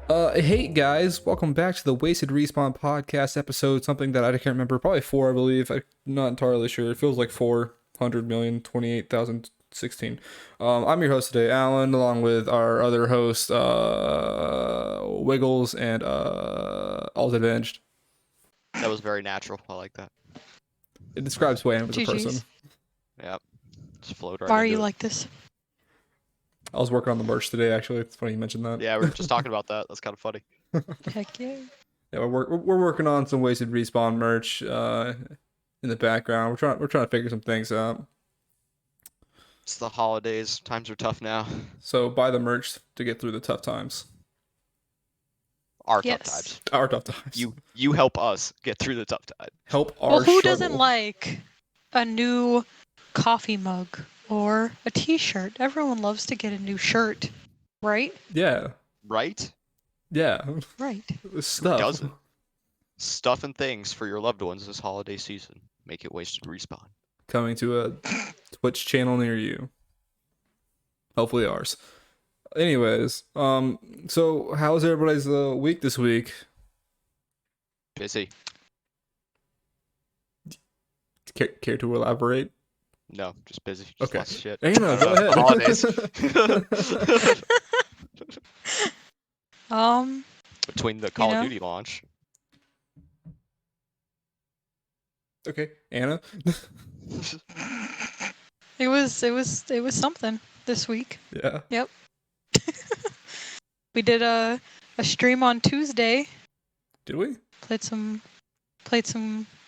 Hey guys, welcome back to the Wasted Respawn podcast episode. Something that I can't remember, probably four, I believe. I'm not entirely sure. It feels like 400,028,016. I'm your host today, Alan, along with our other host, Wiggles and Alt Avenged. That was very natural. I like that. It describes who I am as a person. GGs. Yep. Just flowed right Why are into you it. like this? I was working on the merch today, actually. It's funny you mentioned that. Yeah, we were just talking about that. That's kind of funny. Heck yeah. Yeah, we're working on some Wasted Respawn merch in the background. We're trying to figure some things out. It's the holidays. Times are tough now. So buy the merch to get through the tough times. Our Yes. tough times. Our tough times. You help us get through the tough times. Help our Well, who struggle. doesn't like a new coffee mug or a t-shirt? Everyone loves to get a new shirt, right? Yeah, Right? yeah. Right. Stuff. doesn't? Stuff and things for your loved ones this holiday season. Make it Wasted Respawn. Coming to a Twitch channel near you. Hopefully ours. Anyways, so how's everybody's week this week? Busy. Care to elaborate? No, just busy. Just Okay. lots of shit. Anna, go ahead. Holidays. Between the Call know? of Duty launch. Okay, Anna. It was something this week. Yeah. We did a stream on Tuesday. Did we? Played some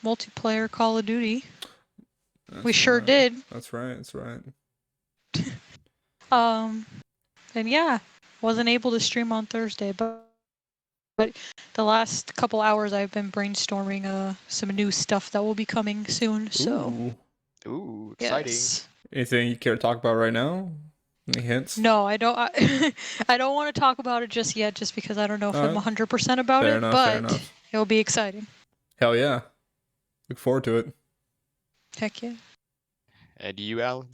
multiplayer Call of Duty. That's We sure right. did. That's right. That's right. And yeah, wasn't able to stream on Thursday, but the last couple hours I've been brainstorming some new stuff that will be coming soon. So Ooh, exciting. yes. Anything you care to talk about right now? Any hints? No, I don't. I don't want to talk about it just yet, just because I don't know if I'm Alright. 100% about Fair it. enough, fair But enough. it'll be exciting. Hell yeah. Look forward to it. Heck yeah. And you, Alan?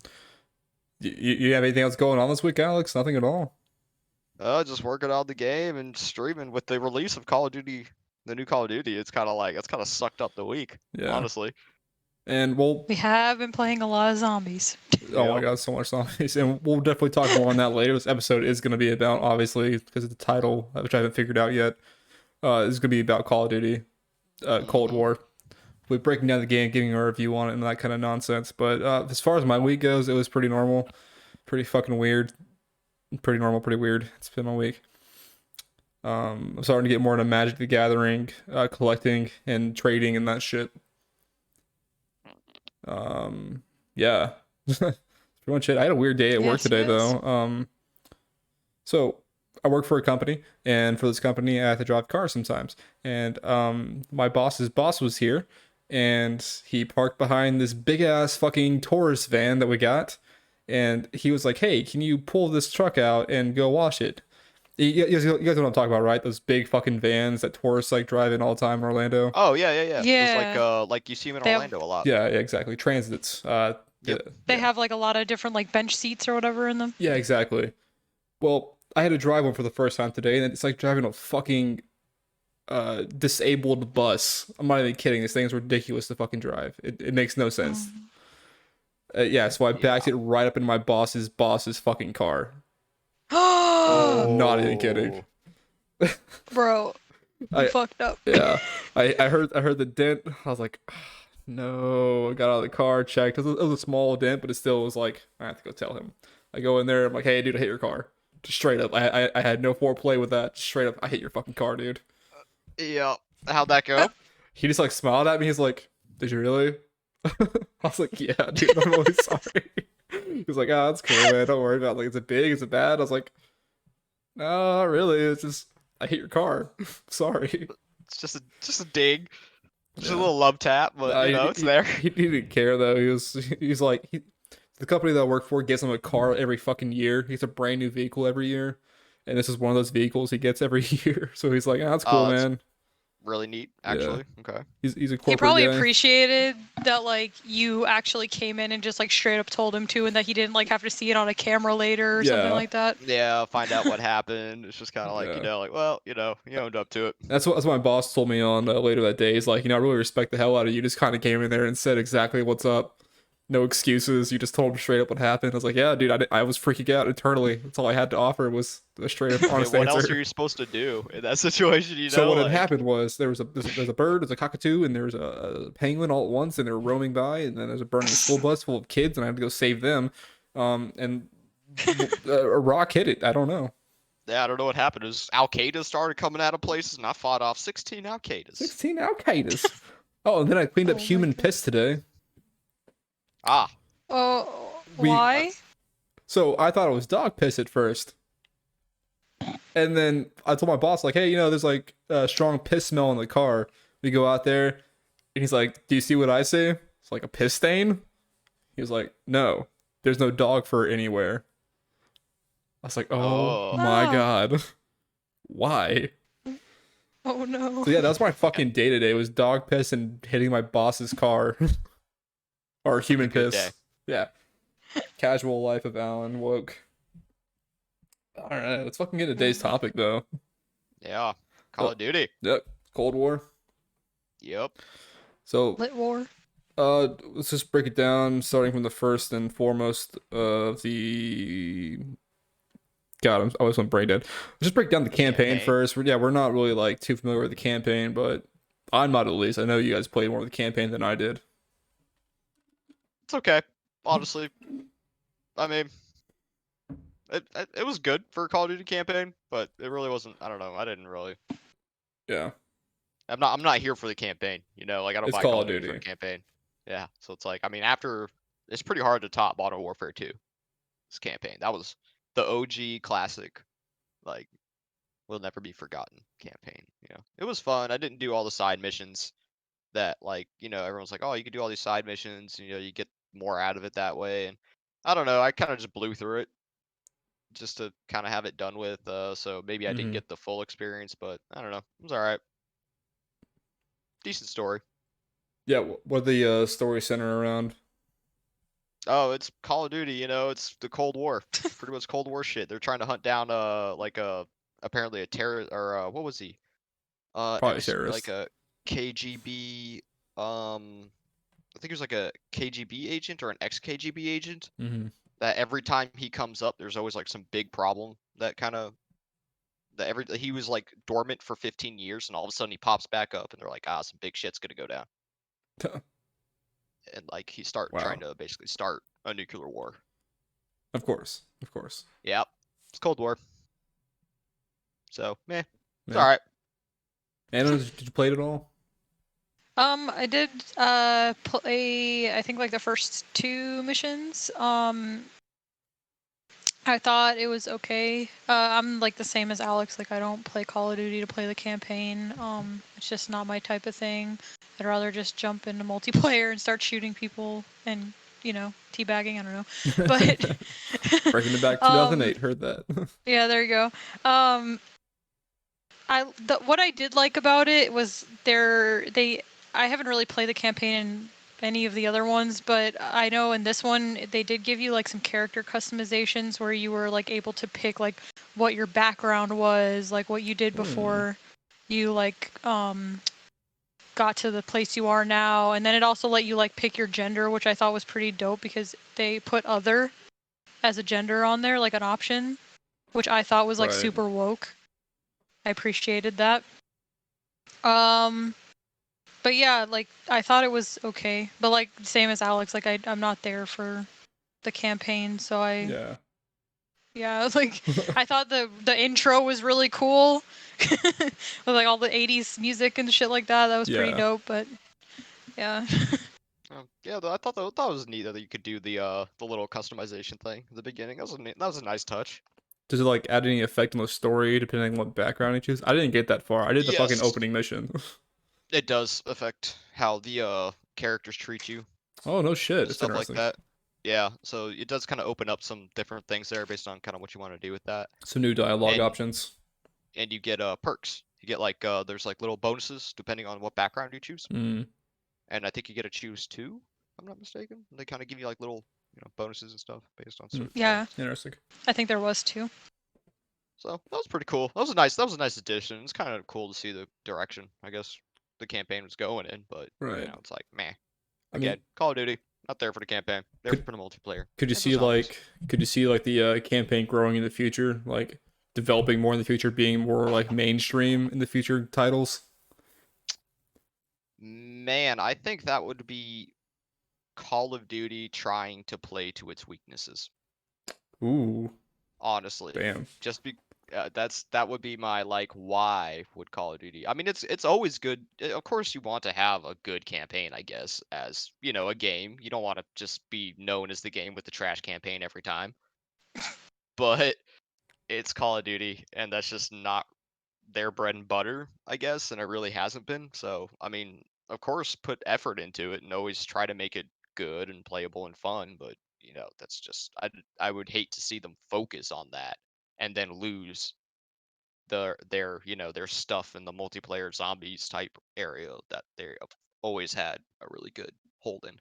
You have anything else going on this week, Alex? Nothing at all. Just working on the game and streaming with the release of Call of Duty, the new Call of Duty. It's kind of sucked up the week, Yeah. honestly. And we'll We have been playing a lot of zombies. oh my Yep. god, so much zombies. And we'll definitely talk more on that later. This episode is going to be about, obviously, because of the title, which I haven't figured out yet. Is going to be about Call of Duty, Cold War. We're breaking down the game, giving a review on it, and that kind of nonsense. But as far as my week goes, it was pretty normal, pretty fucking weird, pretty normal, pretty weird. It's been my week. I'm starting to get more into Magic the Gathering, collecting and trading and that shit. Yeah, that's pretty much it. I had a weird day at work Yes, today yes. though. So I work for a company, and for this company, I have to drive cars sometimes. And my boss's boss was here, and he parked behind this big ass fucking Taurus van that we got, and he was like, "Hey, can you pull this truck out and go wash it?" You guys know what I'm talking about, right? Those big fucking vans that tourists like drive in all the time in Orlando. Oh yeah. It's Yeah. like you see them in They have- Orlando a lot. Yeah, exactly. Transits. Yep. They have like a lot of different like bench seats or whatever in them. Yeah, exactly. Well, I had to drive one for the first time today, and it's like driving a fucking disabled bus. I'm not even kidding. This thing's ridiculous to fucking drive. It makes no sense. Yeah, so I backed it right up in my boss's fucking car. Oh, Not even kidding. bro, you I- fucked up. Yeah, I heard the dent. I was like, no. I got out of the car, checked. It was a small dent, but it still was like, I have to go tell him. I go in there. I'm like, hey, dude, I hit your car. Just straight up. I had no foreplay with that. Just straight up, I hit your fucking car, dude. Yeah. How'd that go? He just like smiled at me. He's like, did you really? I was like, yeah, dude, I'm really sorry. He was like, oh, that's cool, man. Don't worry about it. Like, is it big? Is it bad? I was like, no, not really. It's just, I hit your car. Sorry. It's just a dig. Just Yeah. a little love tap, but it's there. He didn't care though. He's like, the company that I work for gives him a car every fucking year. He gets a brand new vehicle every year. And this is one of those vehicles he gets every year. So he's like, oh, that's cool, Oh, that's- man. really neat, Yeah. actually. Okay. He's a He corporate probably guy. appreciated that like you actually came in and just like straight up told him to, and that he didn't like have to see it on a camera later or something Yeah. like that. Yeah, find out what happened. It's just kind of like, Yeah. like, well, you owned up to it. That's what my boss told me on later that day. He's like, I really respect the hell out of you. Just kind of came in there and said exactly what's up. No excuses. You just told him straight up what happened. I was like, yeah, dude, I was freaking out internally. That's all I had to offer was a straight up I mean, honest what else answer. are you supposed to do in that situation? So what had Like, happened was there's a bird, there's a cockatoo, and there's a penguin all at once, and they were roaming by, and then there's a burning school bus full of kids, and I had to go save them. And a rock hit it. I don't know. yeah, I don't know what happened. It was Al Qaeda started coming out of places, and I fought off 16 Al Qaedas. 16 Al Qaedas. Oh, and then I cleaned up Oh my human God. piss today. Ah, Oh, We- why? So I thought it was dog piss at first. And then I told my boss, like, hey, there's like a strong piss smell in the car. We go out there, and he's like, do you see what I see? It's like a piss stain. He was like, no, there's no dog fur anywhere. I was like, oh Oh. my Ah. God. Why? Oh no. So yeah, that was my fucking day today. Was dog piss and hitting my boss's car. Or human good piss. day. Yeah. Casual life of Alan woke. Alright, let's fucking get to today's topic though. Yeah, Call of Duty. Yep. Cold War. Yep. So Lit war. let's just break it down, starting from the first and foremost of the. God, I was on brain dead. Let's just break down the campaign Campaign. first. We're not really like too familiar with the campaign, but I'm not at least. I know you guys played more of the campaign than I did. It's okay. Honestly, I mean, it was good for a Call of Duty campaign, but it really wasn't. I don't know. I didn't really. Yeah. I'm not here for the campaign. Like I don't It's buy Call Call of of Duty for Duty. the campaign. Yeah. So it's like, I mean, after it's pretty hard to top Modern Warfare 2. This campaign. That was the OG classic. Like, will never be forgotten campaign. It was fun. I didn't do all the side missions that everyone's like, oh, you can do all these side missions. You get more out of it that way. And I don't know. I kind of just blew through it just to kind of have it done with. So maybe I didn't Mhm. get the full experience, but I don't know. It was all right. Decent story. Yeah, what the story center around? Oh, it's Call of Duty. It's the Cold War. Pretty much Cold War shit. They're trying to hunt down apparently a terror or what was he? Probably terrorist. like a KGB. I think he was like a KGB agent or an ex-KGB agent. Mm-hmm. That every time he comes up, there's always like some big problem that he was like dormant for 15 years, and all of a sudden he pops back up, and they're like, some big shit's gonna go down, and like he Wow. trying to basically start a nuclear war. Of course. Yep, it's Cold War. So, it's Yeah. all right. Anna, did you play it at all? I did play I think like the first 2 missions. I thought it was okay. I'm like the same as Alex, like I don't play Call of Duty to play the campaign. It's just not my type of thing. I'd rather just jump into multiplayer and start shooting people and, teabagging, I don't know. But Breaking it back 2008, heard that. yeah, there you go. What I did like about it was I haven't really played the campaign in any of the other ones, but I know in this one they did give you like some character customizations where you were like able to pick like what your background was, like what you did before you like got to the place you are now, and then it also let you like pick your gender, which I thought was pretty dope because they put other as a gender on there, like an option, which I thought was like Right. super woke. I appreciated that. But yeah, like I thought it was okay, but like same as Alex, like I'm not there for the campaign, so yeah, like I thought the intro was really cool, with like all the '80s music and shit like that. That was pretty Yeah. dope, but yeah. Yeah, I thought that was neat that you could do the little customization thing at the beginning. That was a nice touch. Does it like add any effect on the story depending on what background you choose? I didn't get that far. I did the fucking Yes. opening mission. It does affect how the characters treat you, Oh no shit! It's stuff like interesting. that. Yeah, so it does kind of open up some different things there based on kind of what you want to do with that. Some new dialogue And- options. And you get perks. You get like there's like little bonuses depending on what background you choose, Mm. and I think you get to choose 2. If I'm not mistaken. They kind of give you like little bonuses and stuff based on certain Yeah. things. Interesting. I think there was 2. So that was pretty cool. That was a nice. That was a nice addition. It's kind of cool to see the direction, I guess, the campaign was going in. But Right. it's like, meh. I Again, mean, Call of Duty, not there for the campaign. There could for the multiplayer. could you And the see zombies. like the campaign growing in the future, like developing more in the future, being more like mainstream in the future titles? Man, I think that would be Call of Duty trying to play to its weaknesses. Ooh, Honestly, damn. just be that would be my like why would Call of Duty. I mean, it's always good. Of course, you want to have a good campaign, I guess, as a game. You don't want to just be known as the game with the trash campaign every time. But it's Call of Duty, and that's just not their bread and butter, I guess, and it really hasn't been. So, I mean, of course, put effort into it and always try to make it good and playable and fun. But that's just I would hate to see them focus on that and then lose their stuff in the multiplayer zombies type area that they have always had a really good hold in.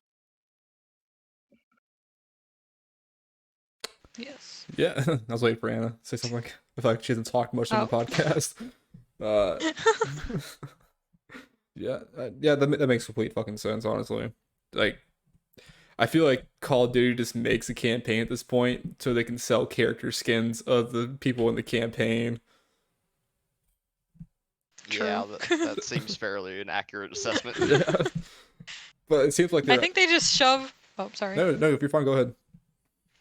Yes. Yeah, I was waiting for Anna to say something. I feel like she hasn't talked much on the Oh. podcast. Uh, yeah, that makes complete fucking sense, honestly. Like, I feel like Call of Duty just makes a campaign at this point so they can sell character skins of the people in the campaign. Yeah, True. that seems fairly an accurate assessment. Yeah, but it seems like I they're think they just shove. Oh, sorry. no. If you're fine, go ahead.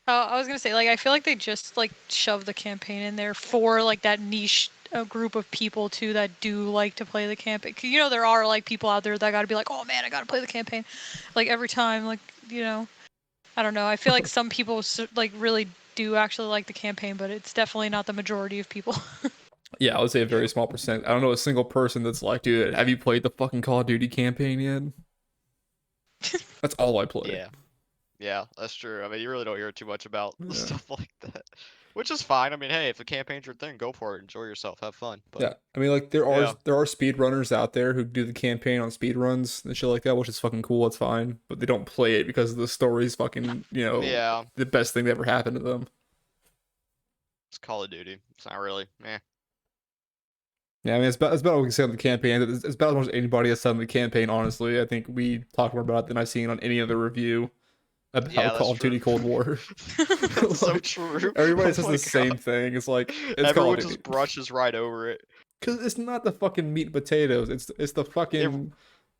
I was gonna say, like, I feel like they just like shove the campaign in there for like that niche group of people too that do like to play the campaign. 'Cause, there are like people out there that gotta be like, oh man, I gotta play the campaign, like every time, like I don't know. I feel like some people like really do actually like the campaign, but it's definitely not the majority of people. Yeah, I would say a very Yep. small percent. I don't know a single person that's like, dude, have you played the fucking Call of Duty campaign yet? That's all I play. Yeah. Yeah, that's true. I mean, you really don't hear too much about Yeah. stuff like that, which is fine. I mean, hey, if the campaign's your thing, go for it. Enjoy yourself, have fun. But Yeah, I mean, like there are yeah, there are speedrunners out there who do the campaign on speedruns and shit like that, which is fucking cool. It's fine, but they don't play it because the story's fucking yeah, the best thing that ever happened to them. it's Call of Duty. It's not really. Yeah, I mean, it's about what we can say on the campaign. It's about as much as anybody has said on the campaign. Honestly, I think we talk more about it than I've seen on any other review Yeah, about that's Call of Duty true. Cold War. That's so Like, true. everybody Oh says my the same god. thing. It's like it's Call Everyone of Duty just brushes right over it. because it's not the fucking meat and potatoes. It's the It fucking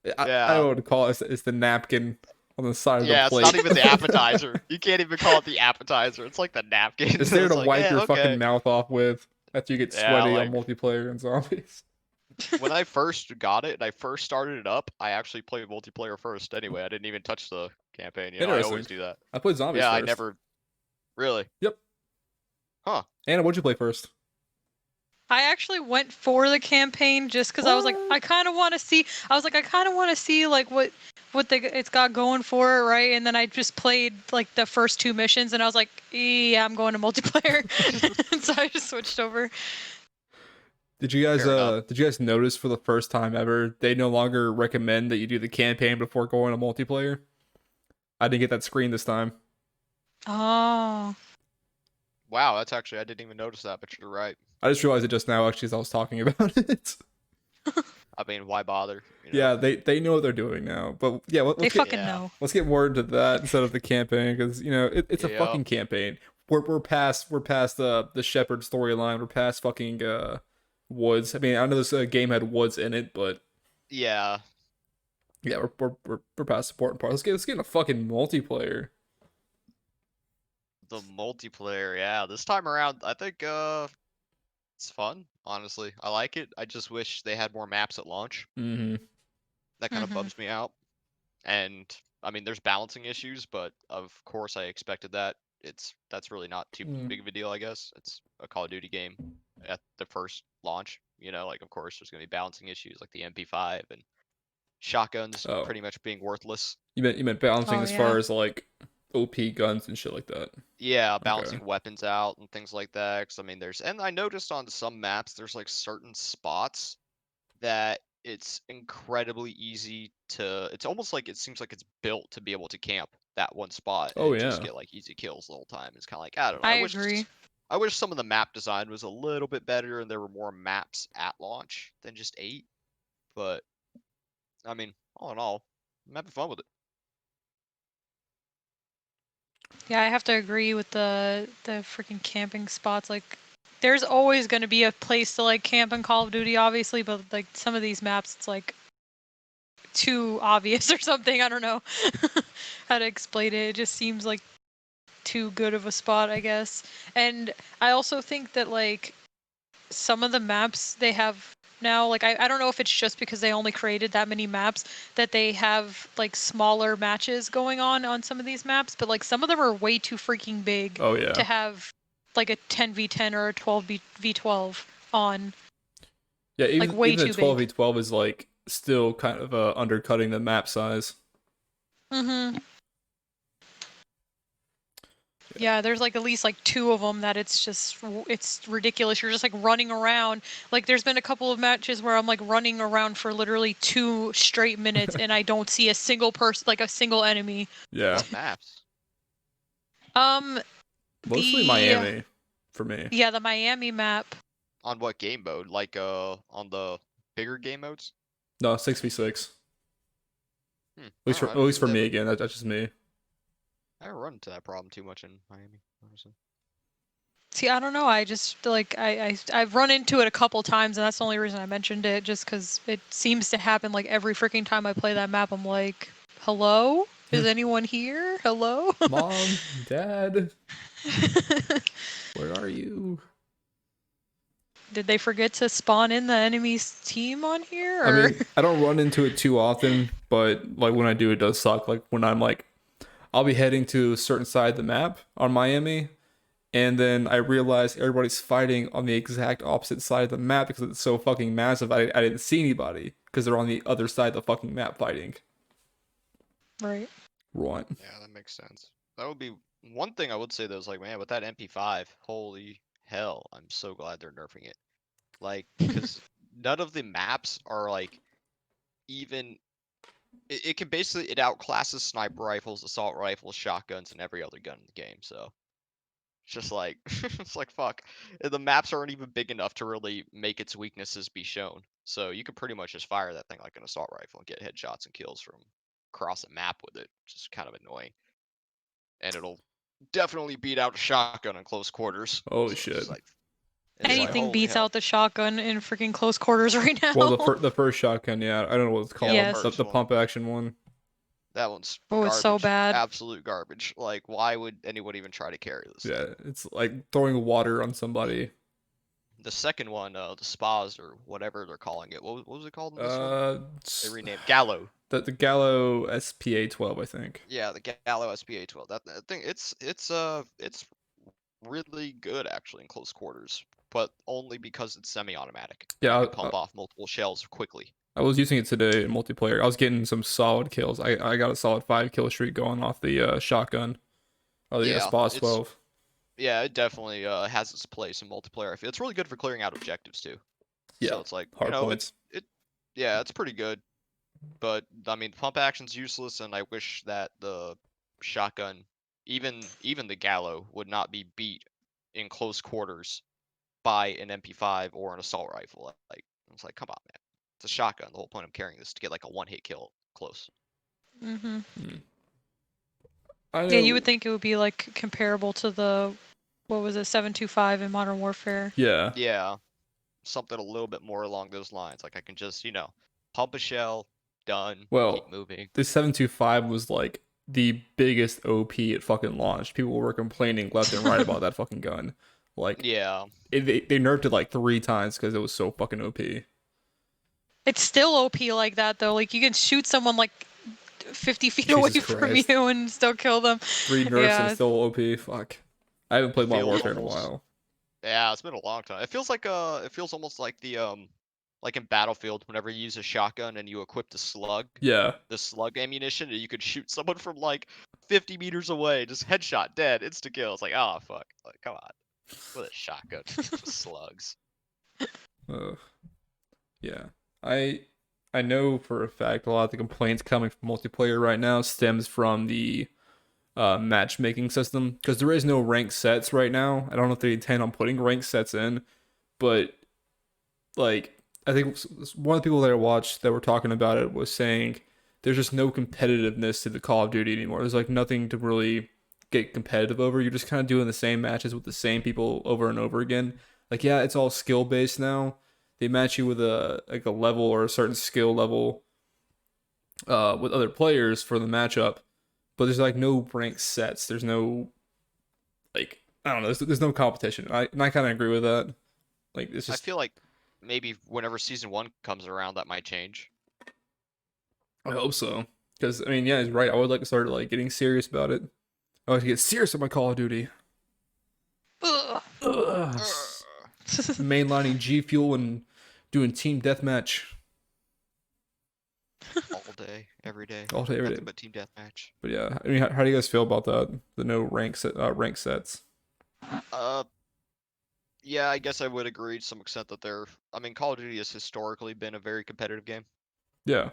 I don't yeah. know what to call it. It's the napkin on the side of the Yeah, it's not plate. even the appetizer. You can't even call it the appetizer. It's like the napkin. It's there to It's like, wipe yeah, your fucking okay. mouth off with after you get Yeah, sweaty on like multiplayer and zombies. when I first got it and I first started it up, I actually played multiplayer first anyway. I didn't even touch the campaign. I Interesting. always do that. I played zombies Yeah, I first. never really. Yep. Huh. Anna, what'd you play first? I actually went for the campaign just because I was like, I What? kind of want to see. I was like, I kind of want to see like what it's got going for it, right? And then I just played like the first 2 missions, and I was like, yeah, I'm going to multiplayer. And so I just switched over. Fair enough. Did you guys notice for the first time ever they no longer recommend that you do the campaign before going to multiplayer? I didn't get that screen this time. Oh, Wow, that's actually I didn't even notice that, but you're right. I just realized it just now actually as I was talking about it. I mean, why bother? Yeah, they know what they're doing now. But yeah, they let's get fucking Yeah. know. let's get more into that instead of the campaign because it's a Yep. fucking campaign. We're past the Shepherd storyline. We're past fucking Woods. I mean, I know this game had Woods in it, but Yeah. yeah, we're past the important part. Let's get into fucking multiplayer. The multiplayer, yeah. This time around, I think it's fun, honestly. I like it. I just wish they had more maps at launch. Mm-hmm. That kind of Mhm. bums me out. And I mean, there's balancing issues, but of course I expected that. That's really not too Mm. big of a deal, I guess. It's a Call of Duty game at the first launch. Like of course there's gonna be balancing issues like the MP5 and shotguns Oh, pretty much being worthless. you meant balancing Oh as far yeah. as like OP guns and shit like that. Yeah, Okay. balancing weapons out and things like that. 'Cause I mean, and I noticed on some maps there's like certain spots that it's incredibly easy to. It's almost like it seems like it's built to be able to camp that one spot Oh and just yeah. get like easy kills the whole time. It's kind of like I don't know. I agree. I wish some of the map design was a little bit better and there were more maps at launch than just 8. But I mean, all in all, I'm having fun with it. Yeah, I have to agree with the freaking camping spots. Like, there's always going to be a place to like camp in Call of Duty, obviously, but like some of these maps, it's like too obvious or something. I don't know how to explain it. It just seems like too good of a spot, I guess. And I also think that like some of the maps they have now, like I don't know if it's just because they only created that many maps that they have like smaller matches going on some of these maps, but like some of them are way too freaking big Oh to yeah. have like a 10v10 or a 12v12 on. Yeah, Like, even way even the too big. 12v12 is like still kind of undercutting the map size. Mm-hmm. Yeah, there's like at least like 2 of them that it's ridiculous. You're just like running around. Like there's been a couple of matches where I'm like running around for literally 2 straight minutes and I don't see a single person, like a single enemy. Yeah. What maps? Mostly The Miami for me. yeah, the Miami map. On what game mode? Like on the bigger game modes? No, 6v6. Hmm. At I don't know. least for me again. That's just me. I haven't run into that problem too much in Miami, honestly. See, I don't know. I just like I've run into it a couple times and that's the only reason I mentioned it, just cuz it seems to happen like every freaking time I play that map. I'm like, "Hello? Is anyone here? Hello?" Mom, Dad, where are you? Did they forget to spawn in the enemy's team on here? I Or mean, I don't run into it too often, but like when I do, it does suck. Like when I'm like, I'll be heading to a certain side of the map on Miami, and then I realize everybody's fighting on the exact opposite side of the map because it's so fucking massive. I didn't see anybody because they're on the other side of the fucking map fighting. right. Right. Yeah, that makes sense. That would be one thing I would say though is like, man, with that MP5, holy hell, I'm so glad they're nerfing it. Like, because none of the maps are like even. It can basically it outclasses sniper rifles, assault rifles, shotguns, and every other gun in the game. So it's just like it's like fuck. The maps aren't even big enough to really make its weaknesses be shown. So you could pretty much just fire that thing like an assault rifle and get headshots and kills from across a map with it, which is kind of annoying. And it'll definitely beat out a shotgun in close quarters. Holy So shit. it's like Anything holy beats hell. out the shotgun in freaking close quarters right now. Well, the first shotgun, yeah, I don't know what it's Yeah, called. the Yes. first The one. pump action one. That one's Oh, it's so garbage. bad. Absolute garbage. Like, why would anyone even try to carry this thing? Yeah, it's like throwing water on somebody. The second one, the spas or whatever they're calling it. What was it called in this one? They It's renamed Gallo. the Gallo SPA 12, I think. Yeah, the Gallo SPA 12. That thing, it's really good actually in close quarters, but only because it's semi-automatic and you Yeah, can pump off multiple shells quickly. I was using it today in multiplayer. I was getting some solid kills. I got a solid 5 kill streak going off the shotgun or the Yeah, SPA 12. it definitely has its place in multiplayer. I feel it's really good for clearing out objectives too. Yeah, So it's like, hard points. yeah, it's pretty good. But I mean, pump action's useless, and I wish that the shotgun, even the Gallo, would not be beat in close quarters by an MP5 or an assault rifle. Like, it's like, come on, man, it's a shotgun. The whole point of carrying this is to get like a one-hit kill close. Mm-hmm. I Yeah, you know. would think it would be like comparable to the, what was it, 725 in Modern Warfare. Yeah. Yeah, something a little bit more along those lines. Like I can just, pump a shell, done, keep Well, moving. this 725 was like the biggest OP at fucking launch. People were complaining left and right about that fucking gun. Like, Yeah, they nerfed it like 3 times because it was so fucking OP. It's still OP like that though. Like you can shoot someone like 50 feet away Jesus from Christ. you and still kill them. 3 nerfs and Yeah. it's still OP. Fuck. I haven't played Modern feels Warfare in a almost. while. Yeah, it's been a long time. It feels almost like like in Battlefield, whenever you use a shotgun and you equip Yeah. the slug ammunition, and you could shoot someone from like 50 meters away, just headshot, dead, insta kill. It's like, oh fuck, like come on, with a shotgun, with slugs. Uh, yeah. I I know for a fact a lot of the complaints coming from multiplayer right now stems from the matchmaking system because there is no rank sets right now. I don't know if they intend on putting rank sets in, but like I think one of the people that I watched that were talking about it was saying there's just no competitiveness to the Call of Duty anymore. There's like nothing to really get competitive over. You're just kind of doing the same matches with the same people over and over again. Like yeah, it's all skill based now. They match you with a level or a certain skill level with other players for the matchup, but there's like no rank sets. There's no like I don't know. There's no competition. I kind of agree with that. Like it's I just feel like maybe whenever season 1 comes around, that might change. I hope so. Because I mean, yeah, he's right. I would like to start like getting serious about it. I like to get serious about Call of Duty. Ugh. Ugh. Mainlining G Fuel and doing team deathmatch All day, every day. all day, every day. Nothing but team deathmatch. But yeah, I mean, how do you guys feel about that? The no rank sets. Uh, yeah, I guess I would agree to some extent that I mean, Call of Duty has historically been a very competitive game. Yeah,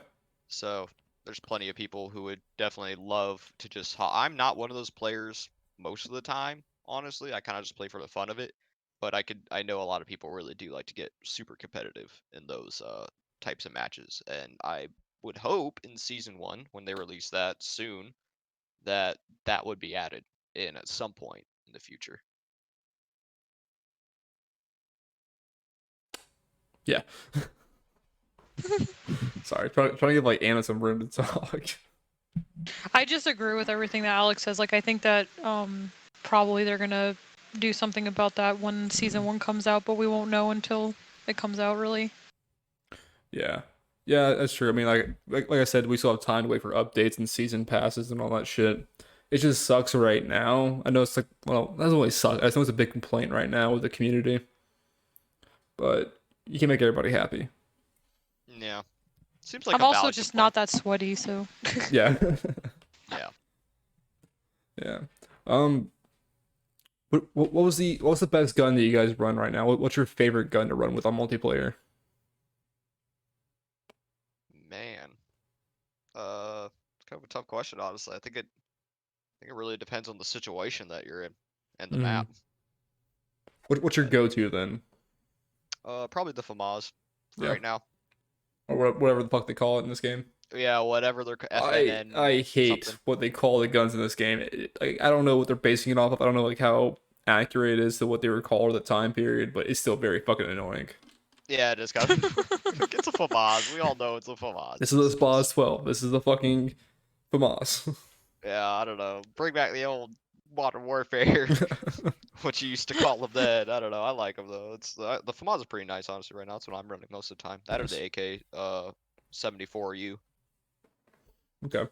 So there's plenty of people who would definitely love to just. I'm not one of those players most of the time, honestly. I kind of just play for the fun of it. But I know a lot of people really do like to get super competitive in those types of matches, and I would hope in season 1 when they release that soon that that would be added in at some point in the future. yeah. Sorry, trying to give like Anna some room to talk. I just agree with everything that Alex says. Like, I think that probably they're gonna do something about that when season 1 comes out, but we won't know until it comes out, really. Yeah. Yeah, that's true. I mean, like I said, we still have time to wait for updates and season passes and all that shit. It just sucks right now. I know it's like, well, that doesn't really suck. I know it's a big complaint right now with the community, but you can make everybody happy. Yeah, seems like I'm a also valid just complaint. not that sweaty, so. Yeah. Yeah. Yeah. Um, what was the best gun that you guys run right now? What's your favorite gun to run with on multiplayer? Man, it's kind of a tough question, honestly. I think it really depends on the situation that you're in and the Mm. map. What's your But go-to then? probably the FAMAS for Yeah, right now. or whatever the fuck they call it in this game. Yeah, whatever their I FNN I hate something. what they call the guns in this game. I don't know what they're basing it off of. I don't know like how accurate it is to what they were called at the time period, but it's still very fucking annoying. Yeah, it is kind of. It's a FAMAS. We all know it's a FAMAS. This is a It's just. SPAS 12. This is the fucking FAMAS. Yeah, I don't know. Bring back the old Modern Warfare. What you used to call them then. I don't know. I like them though. It's the FAMAS is pretty nice, honestly. Right now, that's what I'm running most of the time. That or Nice. the AK 74U. Okay.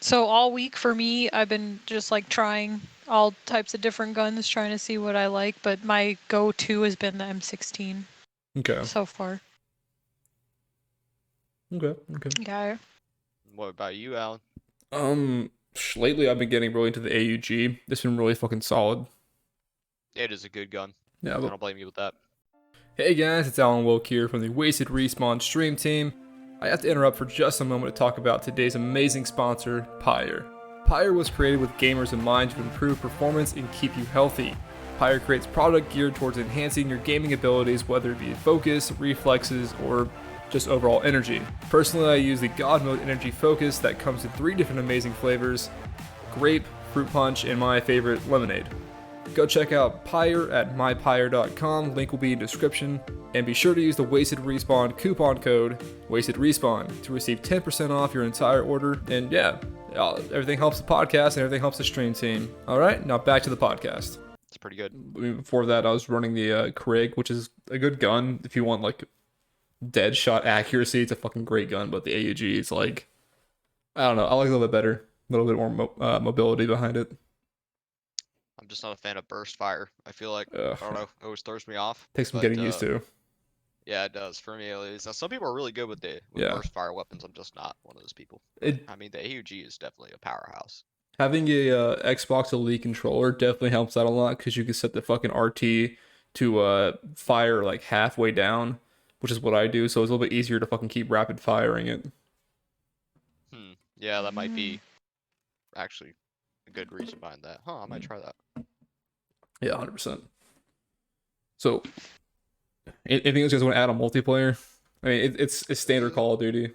So all week for me, I've been just like trying all types of different guns, trying to see what I like, but my go-to has been the M16 Okay. so far. Okay. Okay. Yeah. What about you, Alan? Lately I've been getting really into the AUG. It's been really fucking solid. It is a good gun. Yeah, I but don't blame you with that. hey guys, it's Alan Woke here from the Wasted Respawn stream team. I have to interrupt for just a moment to talk about today's amazing sponsor, Pyre. Pyre was created with gamers in mind to improve performance and keep you healthy. Pyre creates product geared towards enhancing your gaming abilities, whether it be focus, reflexes, or just overall energy. Personally, I use the God Mode Energy Focus that comes in 3 different amazing flavors: grape, fruit punch, and my favorite, lemonade. Go check out Pyre at mypyre.com, link will be in description, and be sure to use the Wasted Respawn coupon code WASTEDRESPAWN to receive 10% off your entire order. And yeah, everything helps the podcast and everything helps the stream team. Alright, now back to the podcast. It's pretty good. I mean, before that, I was running the Krig, which is a good gun if you want like dead shot accuracy. It's a fucking great gun, but the AUG is like, I don't know, I like it a little bit better, a little bit more mobility behind it. I'm just not a fan of burst fire. I feel like I don't know, it always throws me off. Takes some But getting used to. yeah, it does for me at least. Now, some people are really good with Yeah. burst fire weapons. I'm just not one of those people. It I mean, the AUG is definitely a powerhouse. Having a Xbox Elite controller definitely helps out a lot because you can set the fucking RT to fire like halfway down, which is what I do. So it's a little bit easier to fucking keep rapid firing it. Yeah, that might be actually a good reason behind that. Huh, I might try that. Yeah, 100%. So, anything else you guys want to add on multiplayer? I mean, it's standard Call of Duty.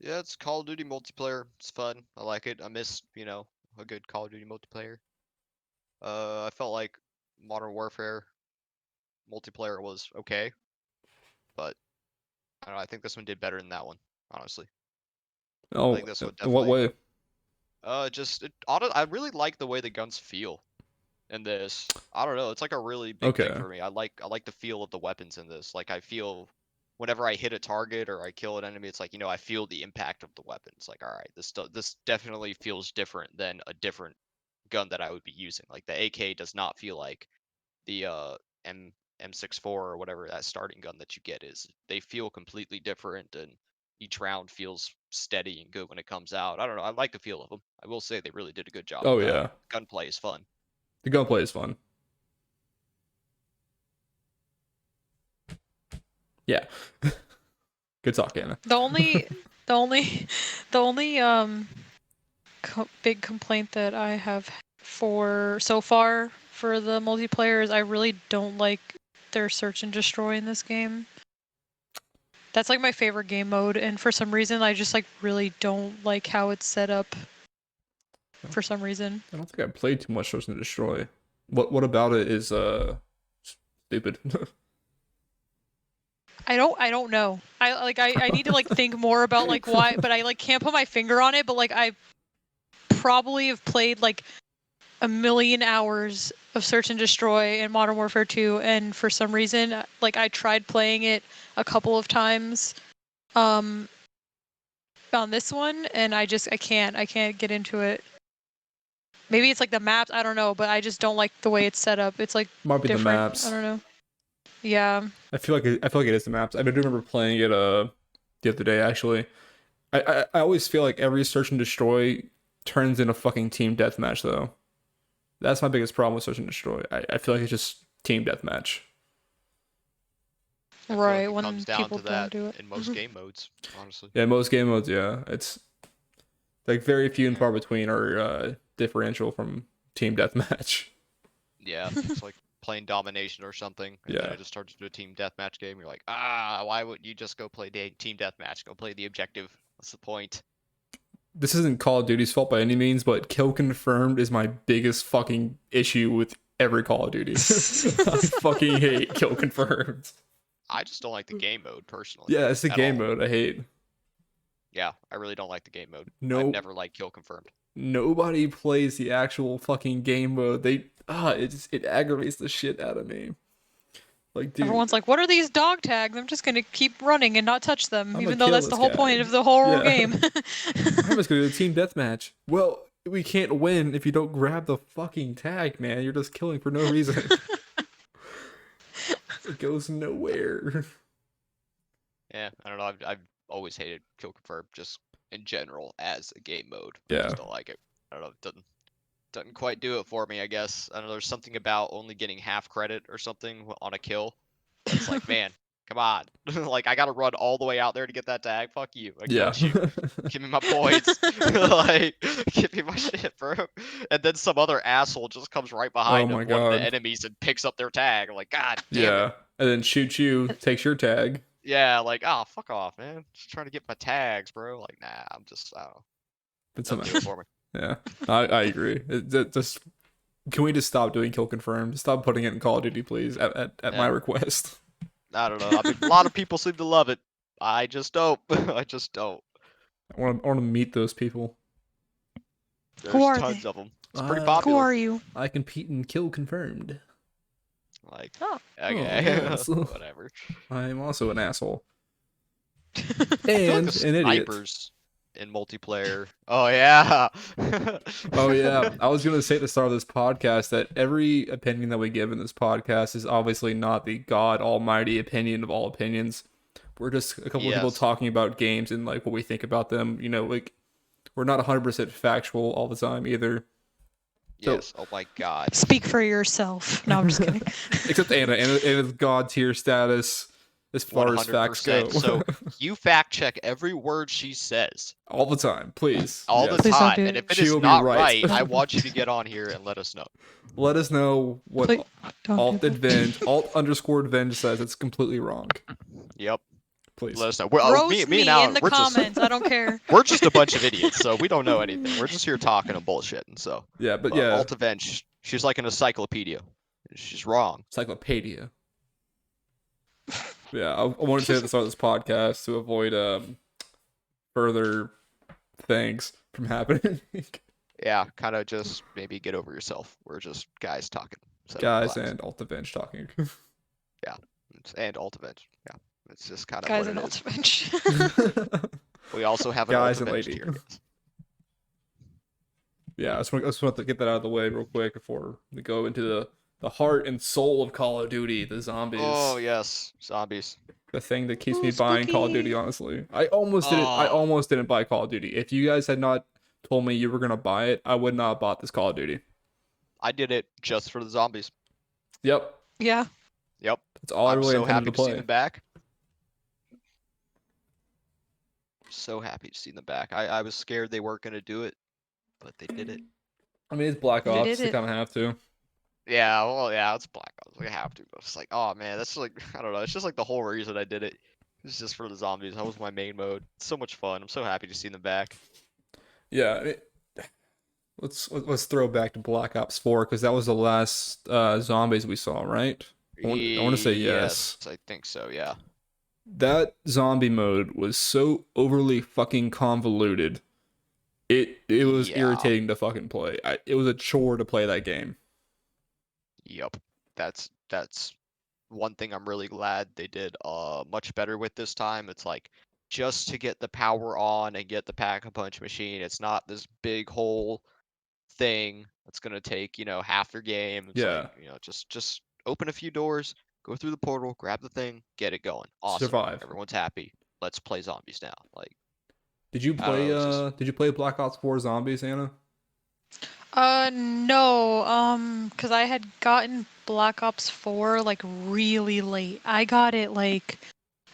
Yeah, it's Call of Duty multiplayer. It's fun. I like it. I miss, a good Call of Duty multiplayer. I felt like Modern Warfare multiplayer was okay, but I don't know, I think this one did better than that one, honestly. Oh, I think this one in what definitely. way? I really like the way the guns feel in this. I don't know, it's like a really big thing Okay. for me. I like the feel of the weapons in this. Like I feel whenever I hit a target or I kill an enemy, it's like, I feel the impact of the weapons. Like, all right, this definitely feels different than a different gun that I would be using. Like the AK does not feel like the M64 or whatever that starting gun that you get is. They feel completely different, and each round feels steady and good when it comes out. I don't know. I like the feel of them. I will say they really did a good job Oh with that. yeah, Gunplay is fun. the gunplay is fun. Yeah. Good talk, Anna. The only, the only, the only big complaint that I have for so far for the multiplayer is I really don't like their search and destroy in this game. That's like my favorite game mode, and for some reason I just like really don't like how it's set up. For some reason, I don't think I played too much Search and Destroy. What about it is stupid? I don't know. I need to like think more about like why, but I like can't put my finger on it. But like I probably have played like a million hours of Search and Destroy in Modern Warfare 2, and for some reason, like I tried playing it a couple of times, on this one, and I can't get into it. Maybe it's like the maps, I don't know, but I just don't like the way it's set up. It's like Might be different. the maps. I don't know. Yeah. I feel like it is the maps. I do remember playing it the other day actually. I always feel like every Search and Destroy turns into fucking team deathmatch though. That's my biggest problem with Search and Destroy. I feel like it's just team deathmatch. I feel like Right, it when comes down people to that don't do it. in most game modes, honestly. Yeah, most game modes, yeah. It's like very few and far between are differential from team deathmatch. Yeah, it's like playing domination or something, and then Yeah. it just turns into a team deathmatch game. You're like, why wouldn't you just go play team deathmatch? Go play the objective. What's the point? This isn't Call of Duty's fault by any means, but kill confirmed is my biggest fucking issue with every Call of Duty. I fucking hate kill confirmed. I just don't like the game mode personally. Yeah, it's the at game all. mode I hate. Yeah, I really don't like the game mode. No, I've never liked kill confirmed. nobody plays the actual fucking game mode. It aggravates the shit out of me. Like, dude, Everyone's like, what are these dog tags? I'm just going to keep running and not touch them, I'm even gonna though kill that's the this whole guy. point of the whole Yeah. game. I'm just gonna do a team deathmatch. Well, we can't win if you don't grab the fucking tag, man. You're just killing for no reason. It goes nowhere. Yeah, I don't know. I've always hated kill confirmed just in general as a game mode. I Yeah. just don't like it. I don't know. It doesn't quite do it for me. I guess I don't know. There's something about only getting half credit or something on a kill. It's like, man, come on. Like I gotta run all the way out there to get that tag. Fuck you. Like, Yeah. don't you. Give me my points. Like, give me my shit, bro. And then some other asshole just comes right behind my one of the God. enemies and picks up their tag. I'm like, God damn Yeah. it. And then shoot you, takes your tag. Yeah, like, fuck off, man. Just trying to get my tags, bro. Like, nah, I don't know. But Doesn't do it for me. yeah. I agree. Just can we just stop doing kill confirmed? Stop putting it in Call of Duty, please, at my Yeah. request. I don't know. I mean, a lot of people seem to love it. I just don't. I just don't. I want to meet those people. There's are tons they? of them. It's pretty Who Who popular. are you? I compete in kill confirmed. Like, Oh. okay, yes. whatever. I'm also an asshole. I feel like And the an idiot. snipers in multiplayer. Oh yeah. Oh yeah, I was gonna say at the start of this podcast that every opinion that we give in this podcast is obviously not the God Almighty opinion of all opinions. We're just a couple of people Yes. talking about games and like what we think about them. Like we're not 100% factual all the time either. Yes. Oh my God. Speak for yourself. No, I'm just kidding. Except Anna. Anna's God tier status as far as facts go. 100%. So you fact check every word she says All the time, please. all the Yes. Please don't time. do And it. if it She is will be not right. right, I want you to get on here and let us know. Let us know what Please don't alt do that. alt_advenge says it's completely wrong. Yep. Please. Let us know. We're, Roast me me and Alan, in the we're comments. I don't care. we're just a bunch of idiots, so we don't know anything. We're just here talking and bullshitting. So Yeah, but yeah, Alt Avenge, she's like an encyclopedia. She's wrong. encyclopedia. Yeah, I wanted to say at the start of this podcast to avoid further things from happening. Yeah, kind of just maybe get over yourself. We're just guys talking. So Guys relax. and alt avenge talking. And Alt Avenge. Yeah, it's just kind of Guys what in it is. Ultimate. We also have an Guys Alt and Avenge lady. tier. Yes. Yeah, I just want to get that out of the way real quick before we go into the heart and soul of Call of Duty, the zombies. Oh yes, zombies. The thing that keeps Ooh, me buying Call of Duty, spooky. honestly. I almost didn't buy Call of Duty. If you guys had not told me you were gonna buy it, I would not have bought this Call of Duty. I did it just for the zombies. Yep. Yeah. Yep. That's all I I'm really so intended happy to to see play. them back. So happy to see them back. I was scared they weren't gonna do it, but they did it. I mean, it's Black They Ops. did They it. kind of have to. Yeah, well, yeah, it's Black Ops. We have to. But it's like, oh man, that's like, I don't know. It's just like the whole reason I did it. It's just for the zombies. That was my main mode. It's so much fun. I'm so happy to see them back. Yeah. Let's throw back to Black Ops 4 because that was the last zombies we saw, right? I want to say yes. I think so. Yeah. That zombie mode was so overly fucking convoluted. It was Yeah. irritating to fucking play. It was a chore to play that game. Yep. That's one thing I'm really glad they did much better with this time. It's like just to get the power on and get the pack-a-punch machine. It's not this big whole thing that's gonna take, half your game. It's Yeah. like, just open a few doors, go through the portal, grab the thing, get it going. Awesome. Survive. Everyone's happy. Let's play zombies now. Like, Did you I don't play know, it's just did you play Black Ops 4 Zombies, Anna? No, because I had gotten Black Ops 4 like really late. I got it like